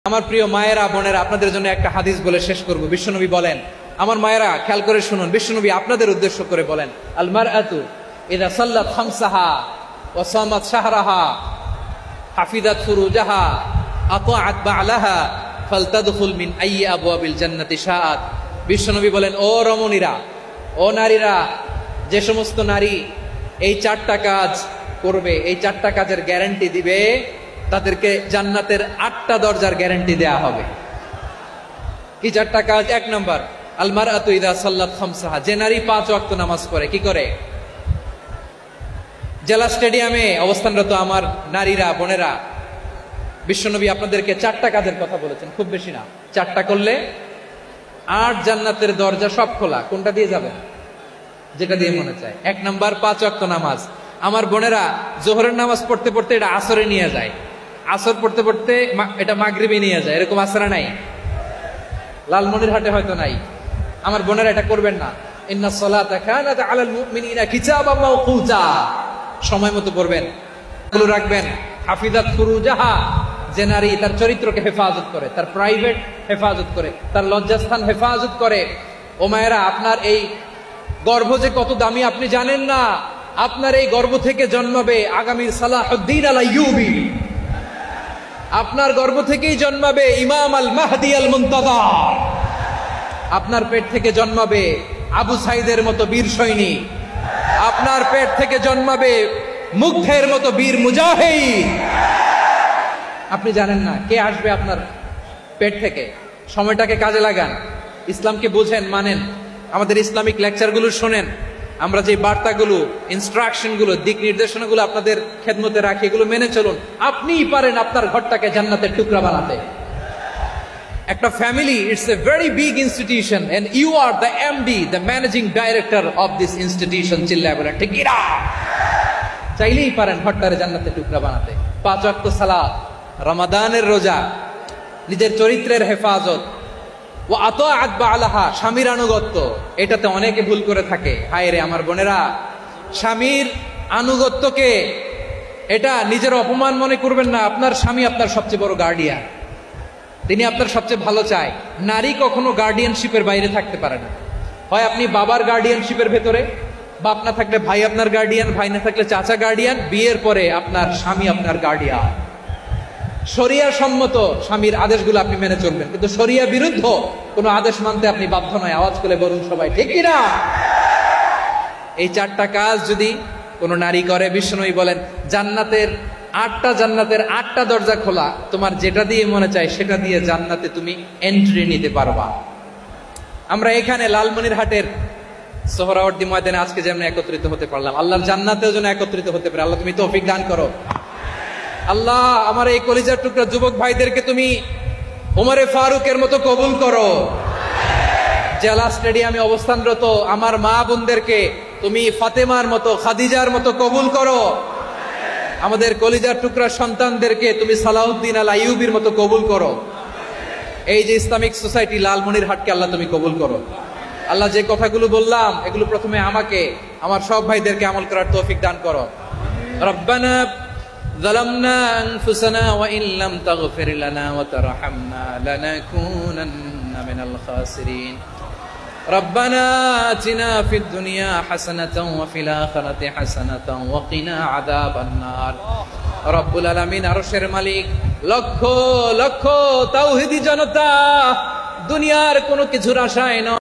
আমার প্রিয় মায়েরা বোনেরা, আপনাদের জন্য একটা হাদিস বলে শেষ করব। বিশ্বনবী বলেন, আমার মায়েরা খেয়াল করে শুনুন, বিশ্বনবী আপনাদের উদ্দেশ্য করে বলেন, আল মারআতু ইযা সাল্লাত খামসাহা ওয়া সামাত শাহরাহা হাফিজাত ফুরুজাহা আতাআত বা'লাহা ফালতাদখুল মিন আইয়ি আবওয়াবিল জান্নাতি শাআত। বিশ্বনবী বলেন, ও রমণীরা, ও নারীরা, যে সমস্ত নারী এই চারটা কাজ করবে, এই চারটা কাজের গ্যারান্টি দিবে, তাদেরকে জান্নাতের 8টা দরজার গ্যারান্টি দেয়া হবে। কি চারটা কাজ? 1 নম্বর, আল মারআতু ইযা সাল্লাত খামসাহা, যে নারী 5 ওয়াক্ত নামাজ পড়ে। কি করে? জেলা স্টেডিয়ামে অবস্থানরত আমার নারীরা বোনেরা, বিশ্বনবী আপনাদেরকে 4টা কাজের কথা বলেছেন, খুব বেশি না। 4টা করলে 8 জান্নাতের দরজা সব খোলা। কোনটা দিয়ে যাবেন? যেটা দিয়ে মনে চায়। 1 নম্বর 5 ওয়াক্ত নামাজ। আমার বোনেরা জোহরের নামাজ পড়তে পড়তে এটা আসরে নিয়ে যায়, আসর পড়তে পড়তে এটা মাগরিবে নিয়ে যায়। এরকম আসরা নাই? লালমনিরহাটে হয়তো নাই। আমার বোনেরা এটা করবেন না। ইন্নাস সালাতা কানাত আলাল মুমিনিনা কিতাবাম মাওকুতা, সময় মতো পড়বেন, এগুলো রাখবেন। হাফিজাত ফুরুজাহা, যে নারী তার চরিত্রকে হেফাজত করে, তার প্রাইভেট হেফাজত করে, তার লজ্জাস্থান হেফাজত করে। ও মায়েরা, আপনার এই গর্ভ যে কত দামি আপনি জানেন না। আপনার এই গর্ভ থেকে জন্মাবে আগামীর সালাহুদ্দিন আল আইয়ুবী। আপনার গর্ভ থেকেই জন্মাবে ইমাম আল মাহদি আল মুনতাযার। আপনার পেট থেকে জন্মাবে আবু সাইদের মতো বীর সৈনিক। আপনার পেট থেকে জন্মাবে মুগ্ধের মতো বীর মুজাহিদ। আপনি জানেন না কে আসবে আপনার পেট থেকে। সময়টাকে কাজে লাগান, ইসলামকে বুঝেন, মানেন, আমাদের ইসলামিক লেকচারগুলো শোনেন। আমরা যে বার্তাগুলো, ইনস্ট্রাকশনগুলো, দিক নির্দেশনাগুলো আপনাদের খেদমতে রাখি, এগুলো মেনে চলুন। আপনিই পারেন আপনার ঘরটাকে জান্নাতের টুকরা বানাতে। একটা family, it's a very big institution and you are the MD, the managing director of this institution. চিল্লায় বলেন ঠিক কি না? চাইলেই পারেন ঘরটারে জান্নাতের টুকরা বানাতে। 5 ওয়াক্ত সালাত, রমাদানের রোজা, নিজের চরিত্রের হেফাজত, ও আতাআত বা'লাহা, স্বামীর আনুগত্য। এটাতে অনেকে ভুল করে থাকে। হায় রে আমার বোনেরা, স্বামীর আনুগত্যকে এটা নিজের অপমান মনে করবেন না। আপনার স্বামী আপনার সবচেয়ে বড় গার্ডিয়ান, তিনি আপনার সবচেয়ে ভালো চায়। নারী কখনো গার্ডিয়ানশিপের বাইরে থাকতে পারে না। হয় আপনি বাবার গার্ডিয়ানশিপের ভেতরে, বাপ না থাকলে ভাই আপনার গার্ডিয়ান, ভাই না থাকলে চাচা গার্ডিয়ান, বিয়ের পরে আপনার স্বামী আপনার গার্ডিয়ান। শরিয়া সম্মত স্বামীর আদেশগুলো আপনি মেনে চলবেন, কিন্তু শরিয়া বিরুদ্ধ কোনো আদেশ মানতে আপনি বাধ্য নয়। আওয়াজ করে বলুন সবাই ঠিক কি না? এই 4টা কাজ যদি কোনো নারী করে, বিশ্বনবী বলেন জান্নাতের 8টা দরজা খোলা। তোমার যেটা দিয়ে মনে চায় সেটা দিয়ে জান্নাতে তুমি এন্ট্রি নিতে পারবা। আমরা এখানে লালমনিরহাটের সোহরাওয়ার্দী ময়দানে আজকে যেমন একত্রিত হতে পারলাম, আল্লাহর জান্নাতেও যেন একত্রিত হতে পারে। আল্লাহ তুমি তৌফিক দান করো। আল্লাহ আমার এই কলিজার টুকরা যুবক ভাইদেরকে তুমি ওমরে ফারুকের মতো কবুল করো। জেলা স্টেডিয়ামে অবস্থানরত আমার মা বোনদেরকে তুমি ফাতেমার মতো, খাদিজার মতো কবুল করো। আমাদের কলিজার টুকরা সন্তানদেরকে তুমি সালাউদ্দিন আল আইয়ুবীর মতো কবুল করো। এই যে ইসলামিক সোসাইটি লালমনিরহাটকে আল্লাহ তুমি কবুল করো। আল্লাহ যে কথাগুলো বললাম এগুলো প্রথমে আমাকে, আমার সব ভাইদেরকে আমল করার তৌফিক দান করো। রব্বানা যালামনা আনফুসানা ওয়া ইন লাম তাগফির লানা ওয়া তারহামনা লানাকুনান্না মিনাল খাসিরিন। রব্বানা আতিনা ফিদ দুনিয়া হাসানাতাও ওয়া ফিল আখিরাতি হাসানাতাও ওয়া কিনা আযাবান নার। রব্বুল আলামিন আরশের মালিক, লক্ষ লক্ষ তাওহীদি জনতা দুনিয়ার কোনো কিছুর আশায় নয়।